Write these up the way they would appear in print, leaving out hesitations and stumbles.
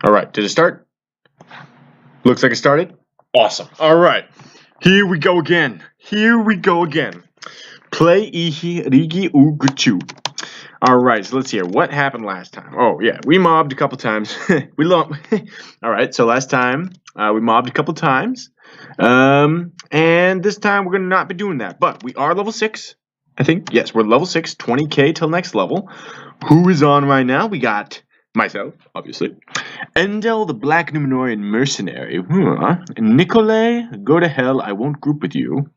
Alright, did it start? Looks like it started. Awesome. Alright, here we go again. Here we go again. Play Ihi Rigi Uguchu. Alright, so let's see here. What happened last time? Oh, yeah, we mobbed a couple times. Alright, so last time we mobbed a couple times. And this time we're going to not be doing that. But we are level 6, I think. Yes, we're level 6, 20k till next level. Who is on right now? We got myself, obviously. Endel, the Black Numenorean mercenary. Nicolay, go to hell. I won't group with you.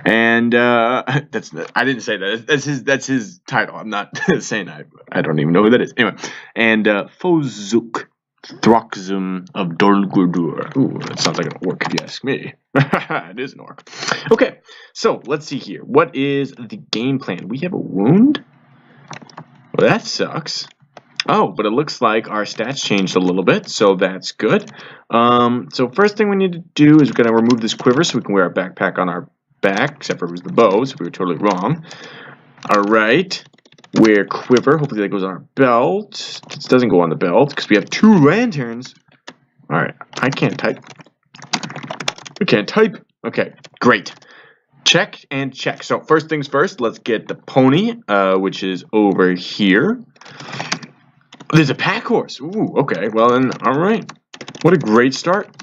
And I didn't say that. That's his title. I'm not saying I don't even know who that is. Anyway, and Fozuk, Throxum of Dolgurdur. Ooh, that sounds like an orc if you ask me. It is an orc. Okay, so let's see here. What is the game plan? We have a wound. Well, that sucks. Oh, but it looks like our stats changed a little bit, so that's good. So first thing we need to do is we're going to remove this quiver so we can wear our backpack on our back, except for it was the bow, so we were totally wrong. Alright, wear quiver. Hopefully that goes on our belt. This doesn't go on the belt because we have 2 lanterns. Alright, I can't type. We can't type. Okay, great. Check and check. So first things first, let's get the pony, which is over here. There's a pack horse. Ooh, okay. Well then, all right. What a great start.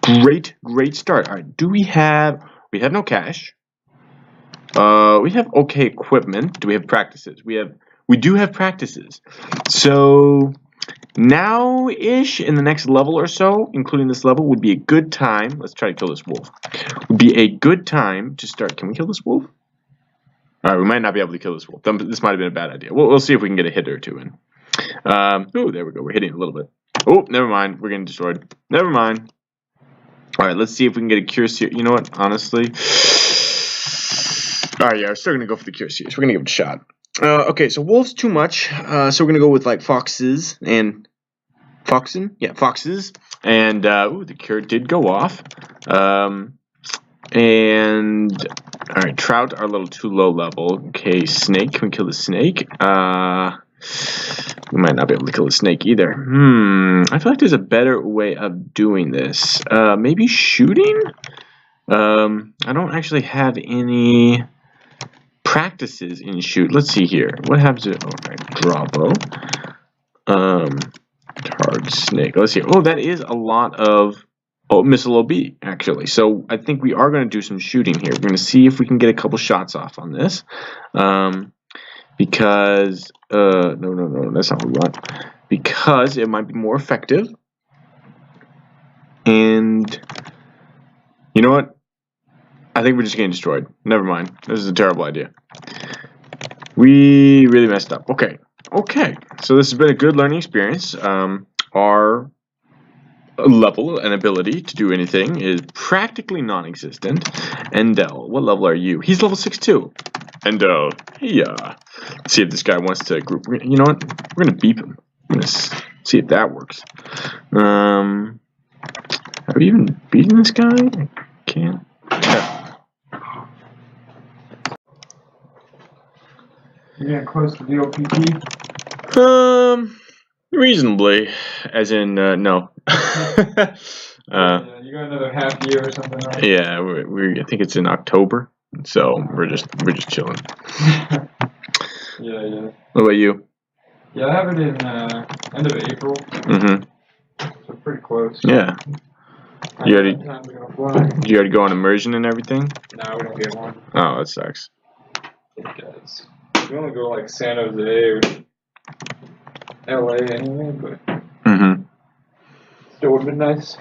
Great start. All right. Do we have? We have no cash. We have okay equipment. Do we have practices? We do have practices. So now-ish in the next level or so, including this level, would be a good time. Let's try to kill this wolf. Would be a good time to start. Can we kill this wolf? All right. We might not be able to kill this wolf. This might have been a bad idea. We'll see if we can get a hit or two in. Oh, there we go. We're hitting a little bit. Oh, never mind. We're getting destroyed. Never mind. All right, let's see if we can get a cure series. You know what? Honestly. All right, yeah, we're still going to go for the cure series. We're going to give it a shot. Okay, so wolves too much. So we're going to go with like foxes and foxen. Yeah, foxes. And ooh, the cure did go off. And all right, trout are a little too low level. Okay, snake. Can we kill the snake? We might not be able to kill the snake either. I feel like there's a better way of doing this. Maybe shooting? I don't actually have any practices in shoot. Let's see here. What happens to draw bow? Hard snake. Let's see. Oh, that is a lot of missile OB actually. So I think we are going to do some shooting here. We're going to see if we can get a couple shots off on this. Because no, that's not what we want. Because it might be more effective. And you know what? I think we're just getting destroyed. Never mind. This is a terrible idea. We really messed up. Okay. So this has been a good learning experience. Our level and ability to do anything is practically non-existent. Endel, what level are you? He's level 6 too. Endel, yeah. Let's see if this guy wants to group. You know what? We're gonna beep him. I'm gonna see if that works. Have we even beaten this guy? I can't. Yeah. You getting close to DOPT? Reasonably, as in no. Yeah, you got another half year or something, right? Yeah, I think it's in October, so we're just chilling. Yeah. What about you? Yeah, I have it in end of April. So pretty close. Yeah. You already go on immersion and everything? No, we don't get one. Oh, that sucks. It does. We only go like San Jose or LA anyway, but still would have been nice.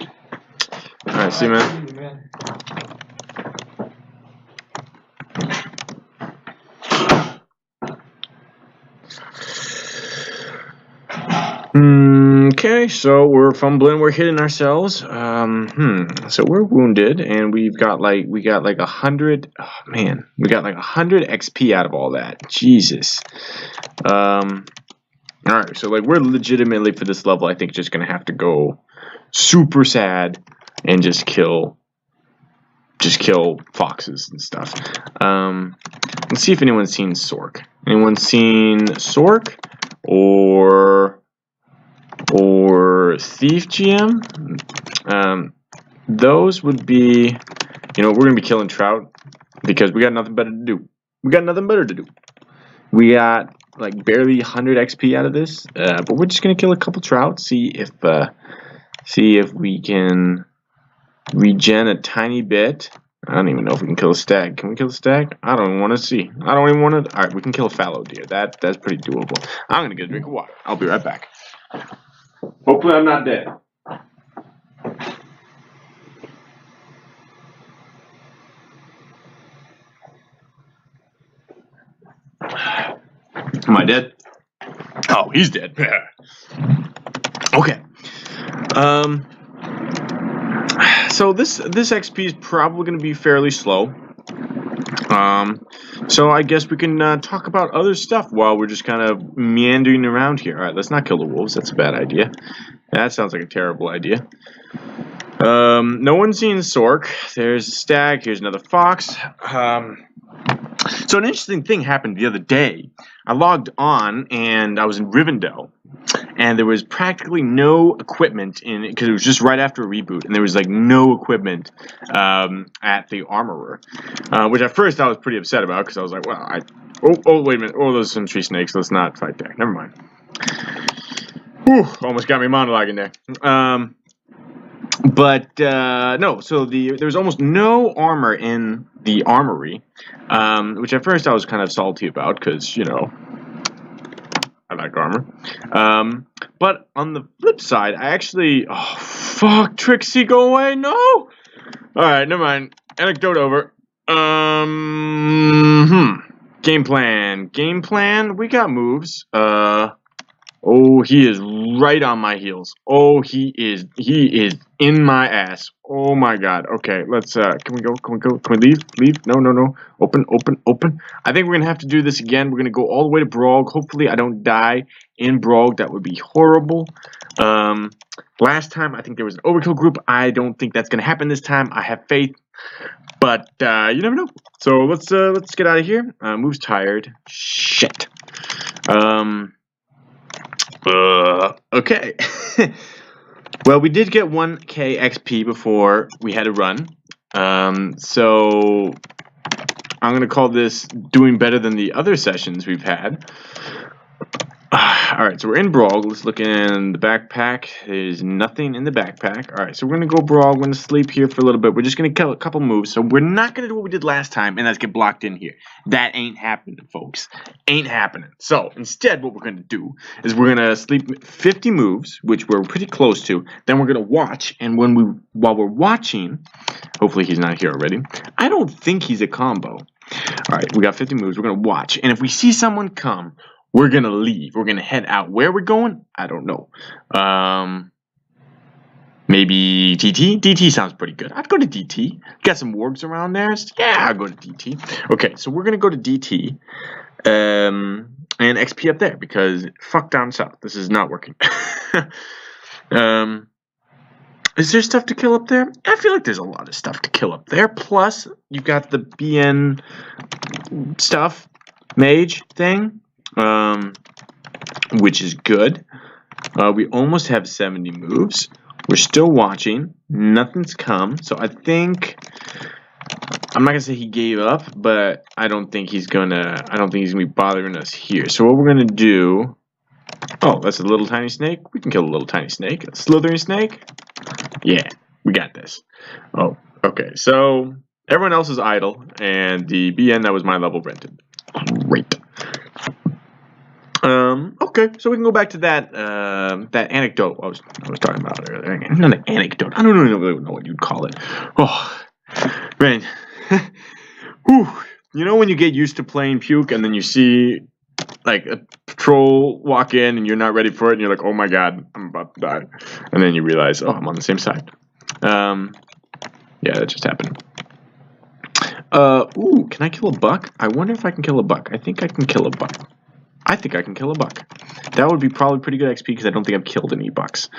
Alright, see you, man. Okay, so we're fumbling, we're hitting ourselves. So we're wounded, and we got like 100. Oh man, we got like 100 XP out of all that. Jesus. All right, so like we're legitimately for this level, I think just gonna have to go super sad and just kill foxes and stuff. Let's see if anyone's seen Sork. Anyone seen Sork or or Thief GM. Those would be, you know, we're gonna be killing Trout because we got nothing better to do. We got like barely 100 XP out of this, but we're just gonna kill a couple Trout, see if we can regen a tiny bit. I don't even know if we can kill a stag. Can we kill a stag? I don't even want to see. I don't even want to. All right, we can kill a fallow deer. That's pretty doable. I'm gonna get a drink of water. I'll be right back. Hopefully, I'm not dead. Am I dead? Oh, he's dead. Okay. So this XP is probably going to be fairly slow. So I guess we can talk about other stuff while we're just kind of meandering around here. All right, let's not kill the wolves. That's a bad idea. That sounds like a terrible idea. No one's seen Sork. There's a stag. Here's another fox. So an interesting thing happened the other day. I logged on and I was in Rivendell, and there was practically no equipment in it because it was just right after a reboot, and there was like no equipment at the armorer, which at first I was pretty upset about because I was like, well, oh wait a minute, oh, those are some tree snakes. Let's not fight there. Never mind. Whew, almost got me monologuing there. No, so there was almost no armor in the armory, which at first I was kind of salty about because, you know, I like armor. But on the flip side, I actually... Oh, fuck, Trixie, go away, no! Alright, never mind. Anecdote over. Game plan, we got moves. Oh, he is right on my heels. Oh, he is in my ass. Oh my god. Okay, let's can we leave? No. Open. I think we're gonna have to do this again. We're gonna go all the way to Brog. Hopefully I don't die in Brog. That would be horrible. Last time I think there was an overkill group. I don't think that's gonna happen this time. I have faith. But you never know. So let's get out of here. Move's tired. Shit. Okay. Well, we did get 1k XP before we had to run. So I'm going to call this doing better than the other sessions we've had. Alright, so we're in Brog. Let's look in the backpack. There's nothing in the backpack. Alright, so we're going to go Brog. We're going to sleep here for a little bit. We're just going to kill a couple moves. So we're not going to do what we did last time, and that's get blocked in here. That ain't happening, folks. Ain't happening. So instead, what we're going to do is we're going to sleep 50 moves, which we're pretty close to. Then we're going to watch, and while we're watching, hopefully he's not here already. I don't think he's a combo. Alright, we got 50 moves. We're going to watch, and if we see someone come, we're going to leave. We're going to head out. Where we're going? I don't know. Maybe DT? DT sounds pretty good. I'd go to DT. Got some wargs around there. Yeah, I'll go to DT. Okay, so we're going to go to DT. And XP up there because fuck down south. This is not working. Is there stuff to kill up there? I feel like there's a lot of stuff to kill up there. Plus, you've got the BN stuff. Mage thing. Which is good. We almost have 70 moves. We're still watching. Nothing's come. So I think I'm not gonna say he gave up, but I don't think he's gonna be bothering us here. So what we're gonna do? Oh, that's a little tiny snake. We can kill a little tiny snake. A slithering snake. Yeah, we got this. Oh, okay. So everyone else is idle, and the BN that was my level rented. Great. Okay, so we can go back to that that anecdote I was talking about earlier. Not an anecdote. I don't really know what you'd call it. Oh, man. Whew. You know when you get used to playing Puke and then you see like a patrol walk in and you're not ready for it and you're like, oh my god, I'm about to die. And then you realize, oh, I'm on the same side. Yeah, that just happened. Ooh, can I kill a buck? I wonder if I can kill a buck. I think I can kill a buck. I think I can kill a buck. That would be probably pretty good XP because I don't think I've killed any bucks.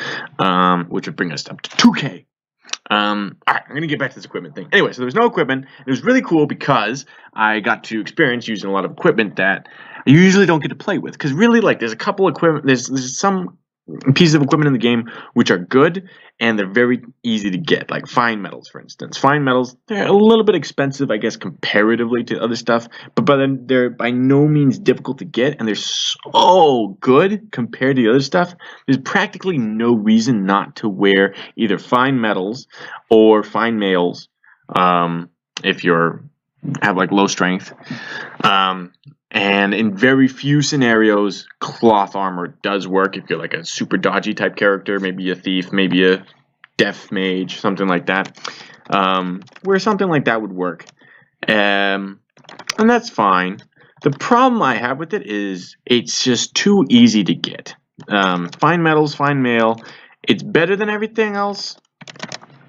Which would bring us up to 2k. Alright, I'm going to get back to this equipment thing. Anyway, so there's no equipment. It was really cool because I got to experience using a lot of equipment that I usually don't get to play with. Because really, like, there's a couple equipment, there's some pieces of equipment in the game which are good and they're very easy to get, like fine metals, for instance. Fine metals, they're a little bit expensive, I guess, comparatively to other stuff, but then they're by no means difficult to get, and they're so good compared to the other stuff. There's practically no reason not to wear either fine metals or fine mails if you're have like low strength. And in very few scenarios, cloth armor does work if you're like a super dodgy type character, maybe a thief, maybe a death mage, something like that, where something like that would work. And that's fine. The problem I have with it is it's just too easy to get. Fine metals, fine mail, it's better than everything else,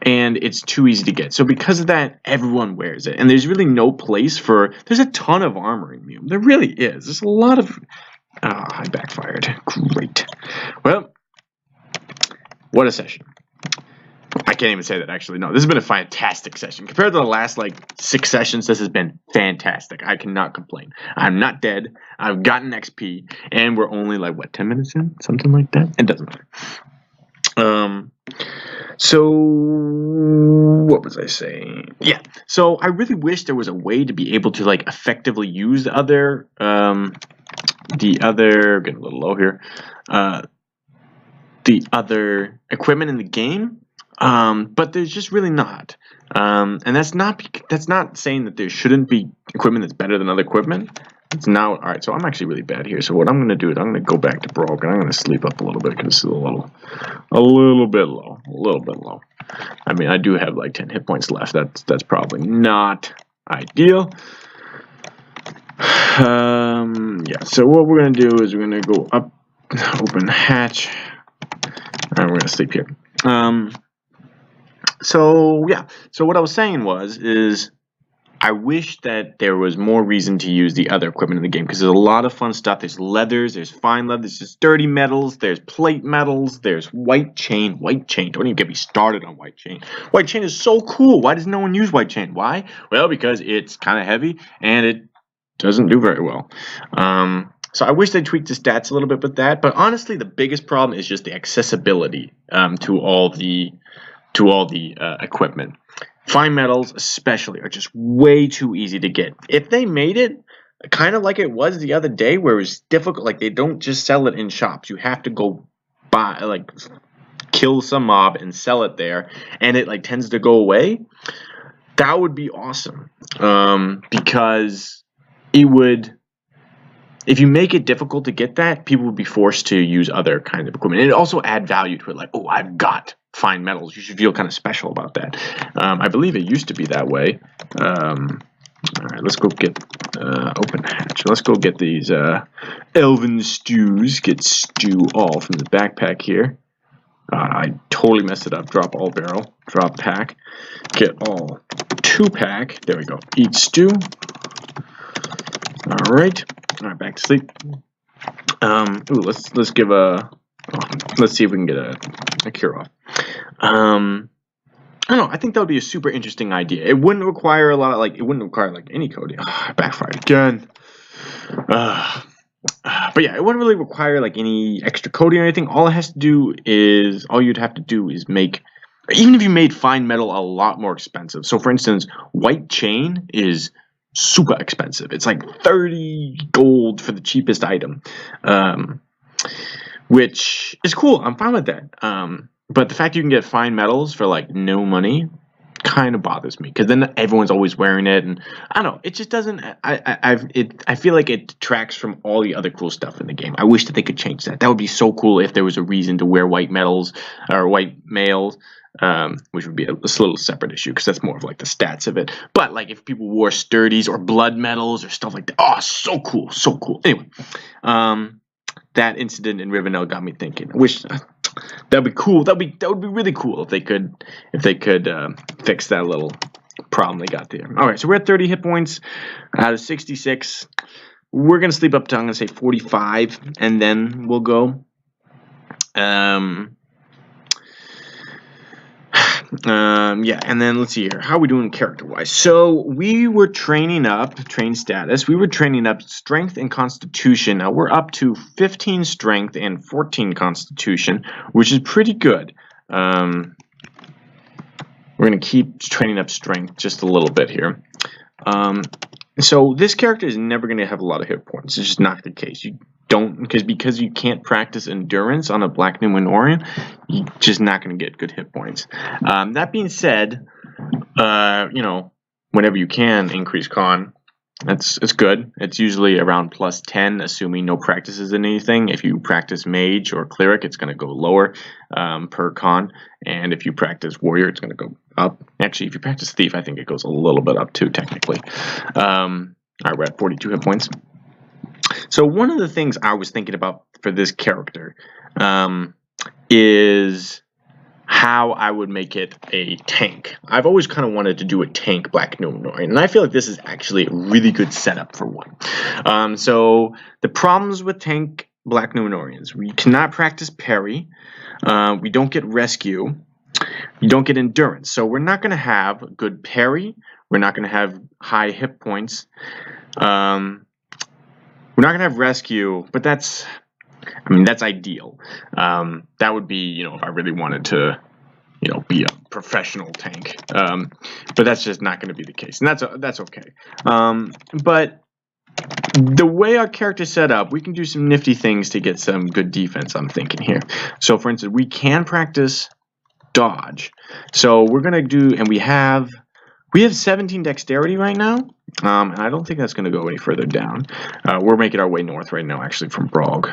and it's too easy to get. So because of that, everyone wears it. And there's really no place for... There's a ton of armor in MUME. There really is. There's a lot of... Oh, I backfired. Great. Well, what a session. I can't even say that, actually. No, this has been a fantastic session. Compared to the last, like, 6 sessions, this has been fantastic. I cannot complain. I'm not dead. I've gotten XP. And we're only, like, what, 10 minutes in? Something like that? It doesn't matter. So what was I saying? Yeah. So I really wish there was a way to be able to like effectively use the other getting a little low here, the other equipment in the game. But there's just really not. And that's not saying that there shouldn't be equipment that's better than other equipment. It's now, alright, so I'm actually really bad here. So what I'm going to do is I'm going to go back to Broke, and I'm going to sleep up a little bit because it's a little bit low. I mean, I do have like 10 hit points left. That's probably not ideal. Yeah, so what we're going to do is we're going to go up, open hatch, and we're going to sleep here. So yeah, so what I was saying is I wish that there was more reason to use the other equipment in the game because there's a lot of fun stuff. There's leathers, there's fine leathers, there's dirty metals, there's plate metals, there's white chain. White chain, don't even get me started on white chain. White chain is so cool. Why does no one use white chain? Why? Well, because it's kind of heavy and it doesn't do very well. So I wish they tweaked the stats a little bit with that. But honestly, the biggest problem is just the accessibility to all the equipment. Fine metals, especially, are just way too easy to get. If they made it kind of like it was the other day, where it was difficult, like they don't just sell it in shops. You have to go buy, like, kill some mob and sell it there, and it like tends to go away. That would be awesome, because it would. If you make it difficult to get that, people would be forced to use other kinds of equipment. And it also add value to it, like, oh, I've got fine metals. You should feel kind of special about that. I believe it used to be that way. All right, let's go get open hatch. Let's go get these elven stews. Get stew all from the backpack here. I totally messed it up. Drop all barrel. Drop pack. Get all 2-pack. There we go. Eat stew. All right. All right, back to sleep. Ooh, let's give a. Let's see if we can get a cure off. I don't know. I think that would be a super interesting idea. It wouldn't require a lot of it wouldn't require like any coding. I backfired again. But yeah, it wouldn't really require like any extra coding or anything. All you'd have to do is make. Even if you made fine metal a lot more expensive. So for instance, white chain is super expensive. It's like 30 gold for the cheapest item, which is cool. I'm fine with that. But the fact you can get fine metals for like no money kind of bothers me because then everyone's always wearing it, and I don't know. It just doesn't. I feel like it detracts from all the other cool stuff in the game. I wish that they could change that. That would be so cool if there was a reason to wear white metals or white mails. Which would be a little separate issue because that's more of like the stats of it. But like if people wore sturdies or blood metals or stuff like that, oh, so cool, so cool. Anyway, that incident in Rivendell got me thinking. I wish that'd be cool. That would be really cool if they could fix that little problem they got there. All right, so we're at 30 hit points out of 66. We're gonna sleep up to, I'm gonna say 45, and then we'll go. Yeah, and then let's see here. How are we doing character-wise? So we were training up, train status. We were training up strength and constitution. Now we're up to 15 strength and 14 constitution, which is pretty good. We're going to keep training up strength just a little bit here. So this character is never going to have a lot of hit points. It's just not the case. You don't, because you can't practice endurance on a Black Numenorean, you're just not going to get good hit points. That being said, you know, whenever you can increase con, it's good. It's usually around +10, assuming no practices in anything. If you practice mage or cleric, it's going to go lower per con, and if you practice warrior, it's going to go up. Actually, if you practice thief, I think it goes a little bit up too, technically. All right, we're at 42 hit points. So one of the things I was thinking about for this character is how I would make it a tank. I've always kind of wanted to do a tank Black Numenorean, and I feel like this is actually a really good setup for one. So the problems with tank Black Numenoreans: we cannot practice parry, we don't get rescue, you don't get endurance. So we're not going to have good parry, we're not going to have high hit points, we're not going to have rescue, but that's, I mean, that's ideal. That would be, you know, if I really wanted to, you know, be a professional tank. But that's just not going to be the case, and that's okay. But the way our character's set up, we can do some nifty things to get some good defense, I'm thinking here. So, for instance, we can practice dodge. So we're going to do, and we have 17 dexterity right now, and I don't think that's going to go any further down. We're making our way north right now, actually, from Brog,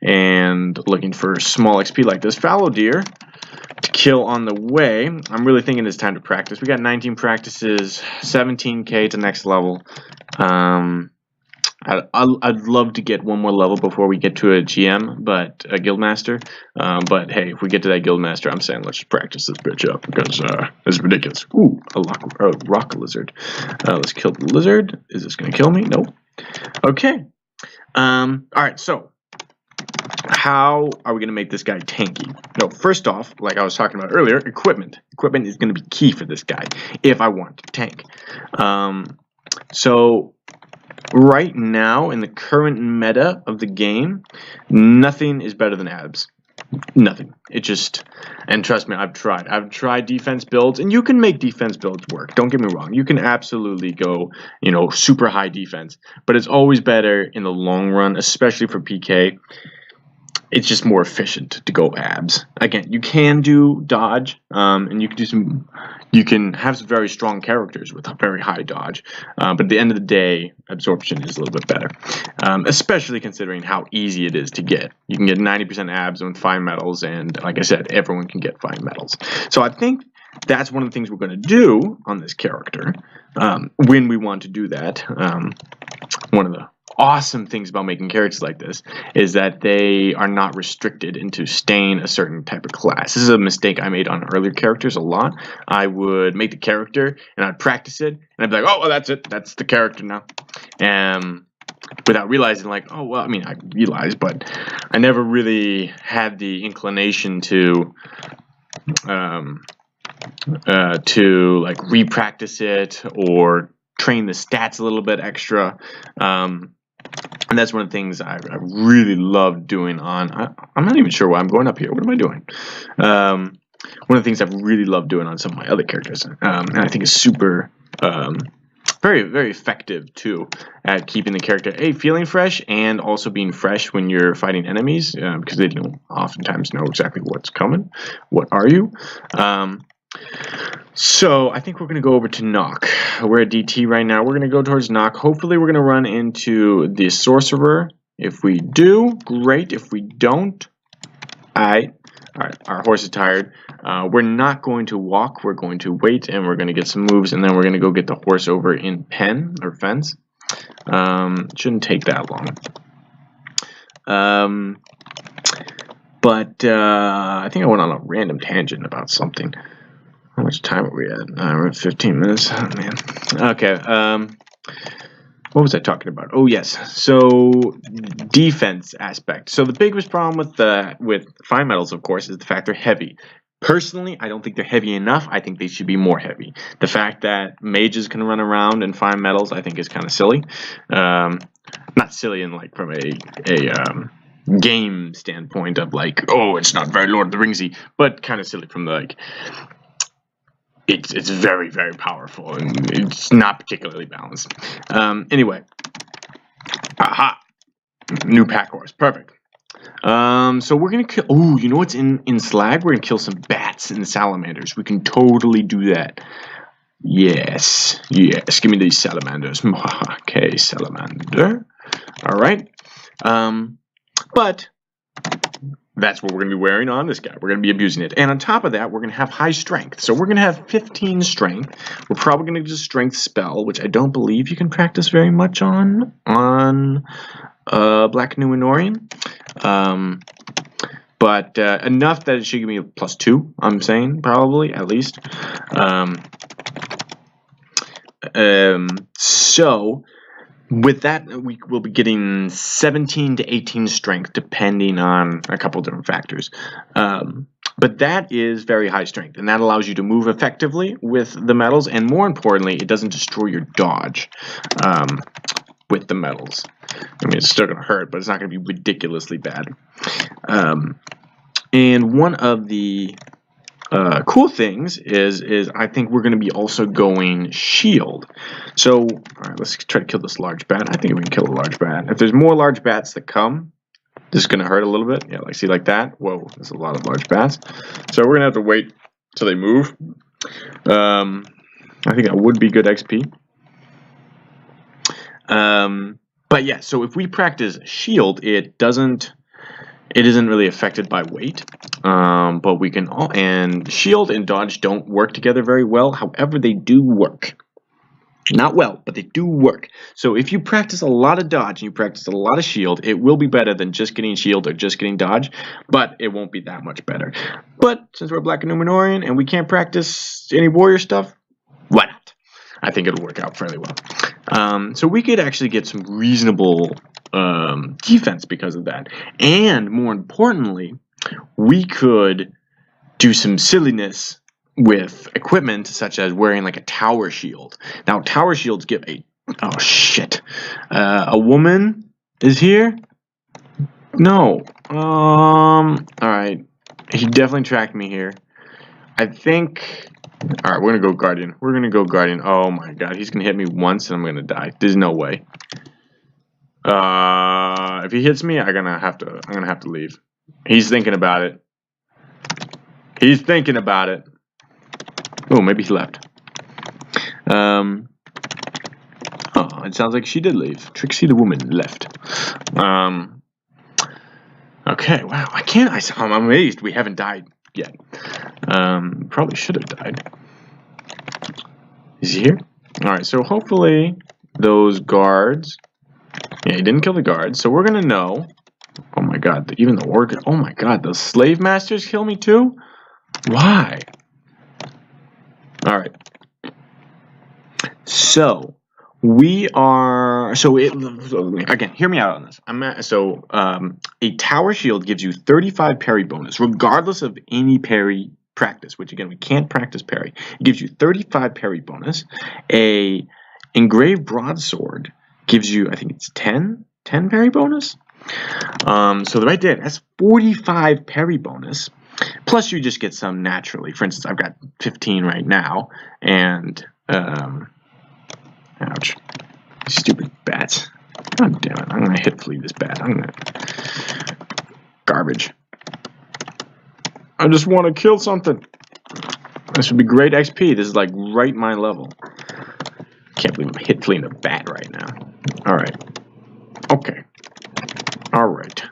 and looking for small XP like this. Fallow deer to kill on the way. I'm really thinking it's time to practice. We got 19 practices, 17k to next level. I'd love to get one more level before we get to a GM, but a guild master. But hey, if we get to that guild master, I'm saying let's just practice this bitch up, because it's ridiculous. Ooh, a rock lizard. Let's kill the lizard. Is this gonna kill me? Nope. Okay. All right. So, how are we gonna make this guy tanky? No, first off, like I was talking about earlier, equipment. Equipment is gonna be key for this guy if I want to tank. So right now, in the current meta of the game, nothing is better than abs. Nothing. It just, and trust me, I've tried defense builds, and you can make defense builds work. Don't get me wrong. You can absolutely go, you know, super high defense, but it's always better in the long run, especially for PK. It's just more efficient to go abs. Again, you can do dodge, and you can do some. You can have some very strong characters with a very high dodge, but at the end of the day, absorption is a little bit better, especially considering how easy it is to get. You can get 90% abs with 5 medals, and like I said, everyone can get 5 medals. So I think that's one of the things we're going to do on this character when we want to do that. One of the awesome things about making characters like this is that they are not restricted into staying a certain type of class. This is a mistake I made on earlier characters a lot. I would make the character and I'd practice it and I'd be like, oh, well, that's it, that's the character now, without realizing, like, oh, well, I mean, I realized, but I never really had the inclination to like repractice it or train the stats a little bit extra. And that's one of the things I really love doing on. I'm not even sure why I'm going up here. What am I doing? One of the things I've really loved doing on some of my other characters, and I think is super, very, very effective too at keeping the character feeling fresh and also being fresh when you're fighting enemies, because they don't oftentimes know exactly what's coming. What are you? So I think we're going to go over to Nock. We're at DT right now. We're going to go towards Nock. Hopefully we're going to run into the Sorcerer. If we do, great. If we don't, alright, our horse is tired. We're not going to walk. We're going to wait, and we're going to get some moves, and then we're going to go get the horse over in pen or fence. Shouldn't take that long. But I think I went on a random tangent about something. How much time are we at? We're at 15 minutes. Oh, man. Okay. What was I talking about? Oh, yes. So, defense aspect. So, the biggest problem with 5 medals, of course, is the fact they're heavy. Personally, I don't think they're heavy enough. I think they should be more heavy. The fact that mages can run around and find metals, I think, is kind of silly. Not silly in like from a game standpoint of like, oh, it's not very Lord of the Ringsy, but kind of silly from the like. It's very, very powerful and it's not particularly balanced. Anyway, aha, new pack horse, perfect. So we're gonna kill. Oh, you know what's in Slag? We're gonna kill some bats and salamanders. We can totally do that. Yes, yes. Give me these salamanders. Okay, salamander. All right. But that's what we're gonna be wearing on this guy. We're gonna be abusing it, and on top of that, we're gonna have high strength. So we're gonna have 15 strength. We're probably gonna do a strength spell, which I don't believe you can practice very much on Black Numenorean. But enough that it should give me a +2, I'm saying, probably, at least. So, with that, we will be getting 17 to 18 strength, depending on a couple different factors. But that is very high strength, and that allows you to move effectively with the metals, and more importantly, it doesn't destroy your dodge with the metals. I mean, it's still going to hurt, but it's not going to be ridiculously bad. And one of the cool things is I think we're going to be also going shield. So, all right, let's try to kill this large bat. I think we can kill a large bat. If there's more large bats that come, this is going to hurt a little bit. Yeah, like see like that. Whoa, there's a lot of large bats. So we're going to have to wait till they move. I think that would be good XP. But yeah, so if we practice shield, it isn't really affected by weight. But we can and shield and dodge don't work together very well. However, they do work. Not well, but they do work. So if you practice a lot of dodge and you practice a lot of shield, it will be better than just getting shield or just getting dodge, but it won't be that much better. But since we're Black Numenorean and we can't practice any warrior stuff, why not? I think it'll work out fairly well. So we could actually get some reasonable defense because of that. And more importantly, we could do some silliness with equipment such as wearing like a tower shield. Now tower shields give a oh shit. A woman is here? No. Alright. He definitely tracked me here. I think alright, we're gonna go Guardian. We're gonna go Guardian. Oh my god, he's gonna hit me once and I'm gonna die. There's no way. If he hits me, I'm gonna have to leave. He's thinking about it. He's thinking about it. Oh, maybe he left. Oh, it sounds like she did leave. Trixie the woman left. Okay, wow. I'm amazed we haven't died yet. Probably should have died. Is he here? Alright, so hopefully those guards. Yeah, he didn't kill the guards, so we're gonna know. Oh my god, even the organ. Oh my god, those slave masters kill me too? Why? Alright. So we are again, hear me out on this. A tower shield gives you 35 parry bonus, regardless of any parry practice, which again we can't practice parry. It gives you 35 parry bonus. A engraved broadsword gives you, I think it's 10 parry bonus. So right there, that's 45 parry bonus. Plus, you just get some naturally. For instance, I've got 15 right now, and ouch, stupid bats! God damn it! I'm gonna hit flee this bat. Garbage. I just want to kill something. This would be great XP. This is like right my level. Can't believe I'm hit fleeing a bat right now. All right. Okay. All right.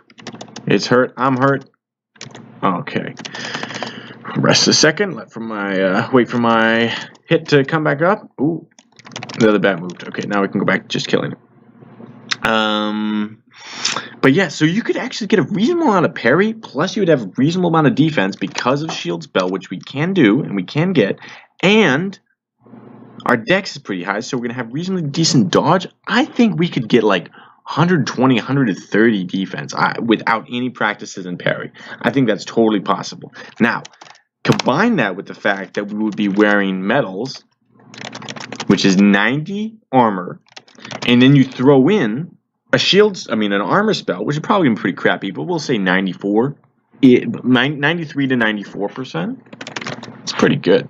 It's hurt. I'm hurt. Okay. Rest a second. Wait for my hit to come back up. Ooh. The other bat moved. Okay, now we can go back to just killing it. But yeah, so you could actually get a reasonable amount of parry, plus you would have a reasonable amount of defense because of shield spell, which we can do and we can get, and our dex is pretty high, so we're gonna have reasonably decent dodge. I think we could get like 120, 130 defense without any practices in parry. I think that's totally possible. Now, Combine that with the fact that we would be wearing medals, which is 90 armor, and then you throw in an armor spell, which is probably pretty crappy, but we'll say 93 to 94%. It's pretty good.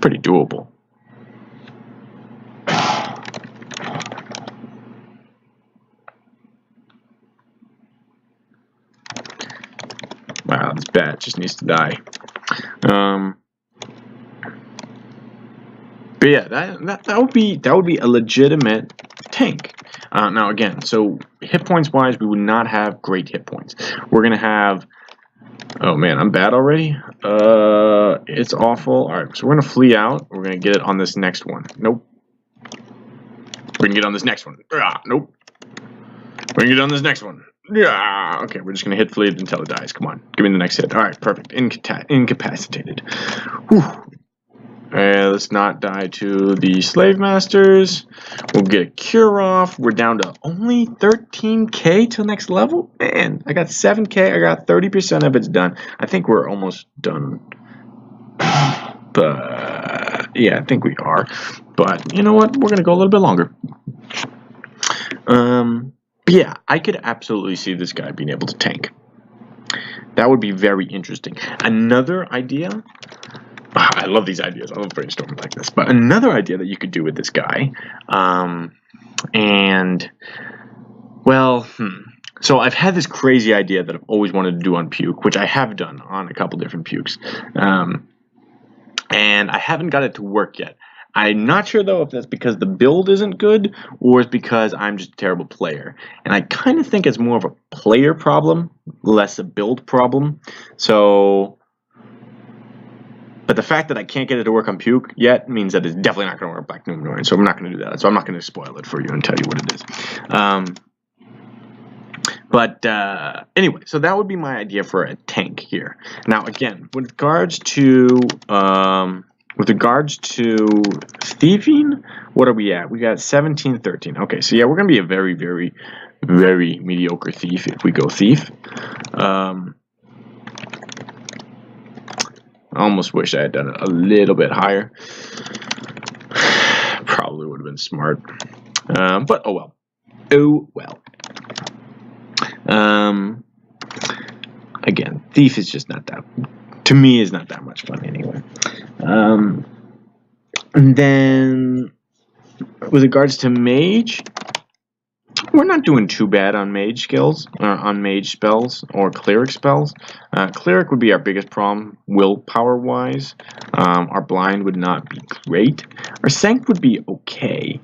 Pretty doable. Wow, this bat just needs to die. But yeah, that would be a legitimate tank. Now again, so hit points wise, we would not have great hit points. We're gonna have. Oh man, I'm bad already. It's awful. All right, so we're gonna flee out. We're gonna get it on this next one. Nope. We're gonna get on this next one. Nope. We're gonna get on this next one. Yeah. Okay, we're just gonna hit flee until it dies. Come on, give me the next hit. All right, perfect. Incapacitated. Whew. Let's not die to the slave masters. We'll get a cure off. We're down to only 13k till next level. Man, I got 7k. I got 30% of it's done. I think we're almost done. But yeah, I think we are. But you know what? We're gonna go a little bit longer. But yeah, I could absolutely see this guy being able to tank. That would be very interesting. Another idea. I love these ideas. I love brainstorming like this. But another idea that you could do with this guy, so I've had this crazy idea that I've always wanted to do on Puke, which I have done on a couple different Pukes, and I haven't got it to work yet. I'm not sure though if that's because the build isn't good or it's because I'm just a terrible player. And I kind of think it's more of a player problem, less a build problem. But the fact that I can't get it to work on Puke yet means that it's definitely not going to work back Numenorean, so I'm not going to do that. So I'm not going to spoil it for you and tell you what it is. Anyway, so that would be my idea for a tank here. Now, again, with regards to thieving, what are we at? We got 17, 13. Okay, so yeah, we're going to be a very, very, very mediocre thief if we go thief. I almost wish I had done it a little bit higher. Probably would have been smart. But oh well. Oh well. Again, thief is just not that, to me, is not that much fun anyway. And then with regards to mage, we're not doing too bad on mage skills, on mage spells or cleric spells. Cleric would be our biggest problem, willpower wise. Our blind would not be great. Our sanct would be okay.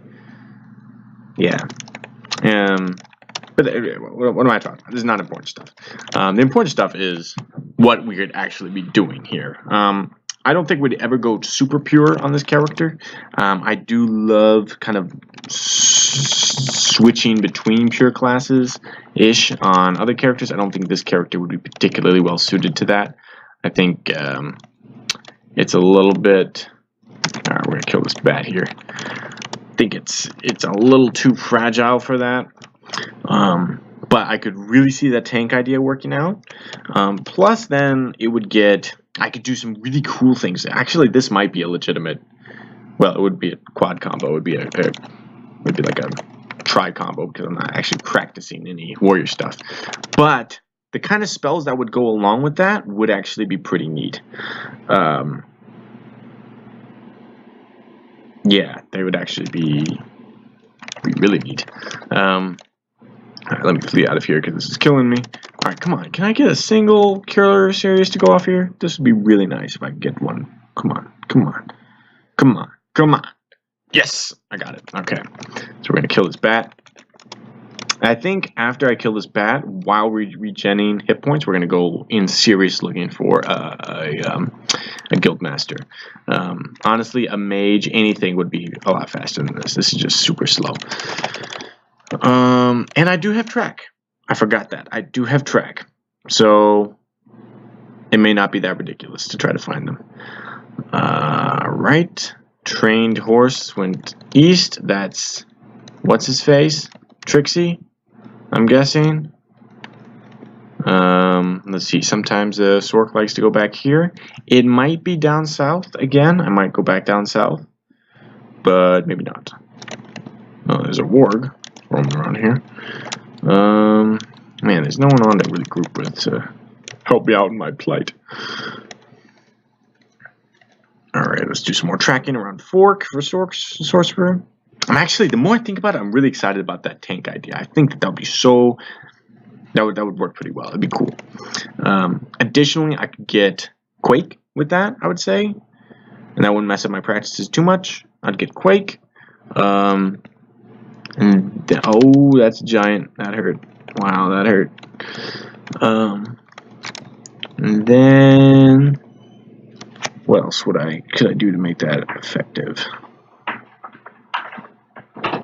Yeah. But what am I talking about? This is not important stuff. The important stuff is what we could actually be doing here. I don't think we'd ever go super pure on this character. I do love kind of switching between pure classes-ish on other characters. I don't think this character would be particularly well suited to that. I think it's a little bit... Alright, we're going to kill this bat here. I think it's a little too fragile for that. But I could really see that tank idea working out. Plus, then it would get... I could do some really cool things. Actually, this might be a legitimate... Well, it would be a quad combo. It would be like a tri combo because I'm not actually practicing any warrior stuff. But the kind of spells that would go along with that would actually be pretty neat. Yeah, they would actually be really neat. Alright, let me flee out of here because this is killing me. Alright, come on. Can I get a single killer series to go off here? This would be really nice if I could get one. Come on, come on. Come on, come on. Yes, I got it. Okay, so we're going to kill this bat. I think after I kill this bat, while we're regenning hit points, we're going to go in serious looking for a guild master. Honestly, a mage, anything would be a lot faster than this. This is just super slow. And I do have track. I forgot that. I do have track. So it may not be that ridiculous to try to find them. Right. Trained horse went east. That's... What's his face? Trixie? I'm guessing. Let's see. Sometimes the Sork likes to go back here. It might be down south again. I might go back down south, but maybe not. Oh, there's a warg roaming around here. Man, there's no one on to really group with to help me out in my plight. Alright, let's do some more tracking around Fork for Sorcerer. I'm actually, the more I think about it, I'm really excited about that tank idea. I think that would be so... That would work pretty well. It'd be cool. Additionally, I could get Quake with that, I would say. And that wouldn't mess up my practices too much. I'd get Quake. And then, oh, that's a giant. That hurt. Wow, that hurt. And then... What else could I do to make that effective?